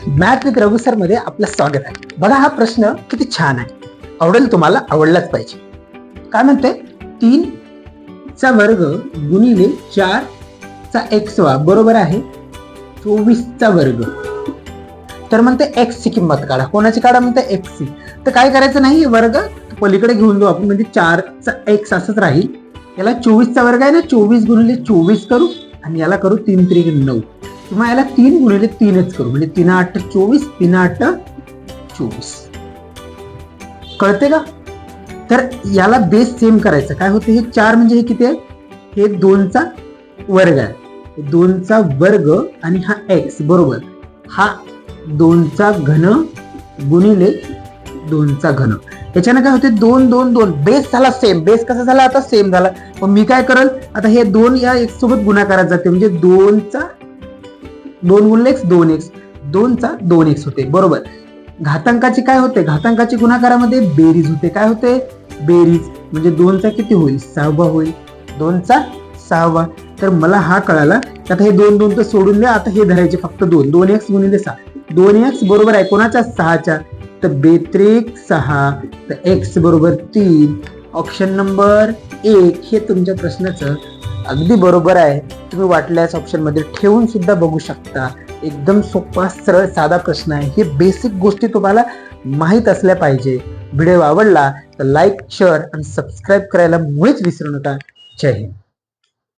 Math with Raghu sir मध्ये आपलं स्वागत आहे. बघा हा प्रश्न किती छान आहे, आवडेल तुम्हाला, आवडलाच पाहिजे. काय म्हणते, 3 चा वर्ग गुणिले 4 चा x बरोबर आहे 24 चा वर्ग. तर म्हणते x ची किंमत काढा. कोणाची काढा म्हणते, x ची. तर काय करायचं नाही, वर्ग पलीकडे घेऊन जाऊ आपण, म्हणजे 4 चा x असंच राहील. याला 24 चा वर्ग आहे ना, 24 गुणिले 24 करू आणि याला करू 3 त्रिक 9, किंवा याला 3 गुणिले 3च करू, म्हणजे 3 8 24, 3 8 24. कळते का? तर याला बेस सेम करायचं. काय होते, हे 4 म्हणजे हे किती आहे, हे 2 चा वर्ग आहे. 2 चा वर्ग आणि हा x बरोबर हा 2 चा घन गुणिले 2 चा घन. याच्यानं काय होते, 2 2 2 बेस झाला सेम. बेस कसा झाला आता, सेम झाला. मग मी काय करल आता, हे 2 या x सोबत गुणाकारात जाते, म्हणजे 2 चा 2 गुणिले x 2x, 2 चा 2x होते बरोबर. घातांकाची काय होते, घातांकाची गुणाकारामध्ये बेरीज होते. काय होते, बेरीज, म्हणजे 2 चा किती होईल, 6 होईल. 2 चा 6. तर मला हा कळाला. आता हे 2 2 तर सोडून द्या, आता हे धरायचे फक्त 2. 2x गुणिले 6, 2x बरोबर आहे कोणाच्या, 6च्या. तर 2 त्रिक 6, तर x बरोबर 3. ऑप्शन नंबर 1 हे तुमच्या प्रश्नाचं अगदी बरोबर आहे. तुम्ही वाटल्यास ऑप्शन मध्ये ठेवून सुद्धा बघू शकता. एकदम सोपा सरळ साधा प्रश्न आहे. हे बेसिक गोष्टी तुम्हाला माहीत असल्या पाहिजे. व्हिडिओ आवडला तर लाईक, शेअर आणि सबस्क्राईब करायला मुळीच विसरू नका. जय हिंद.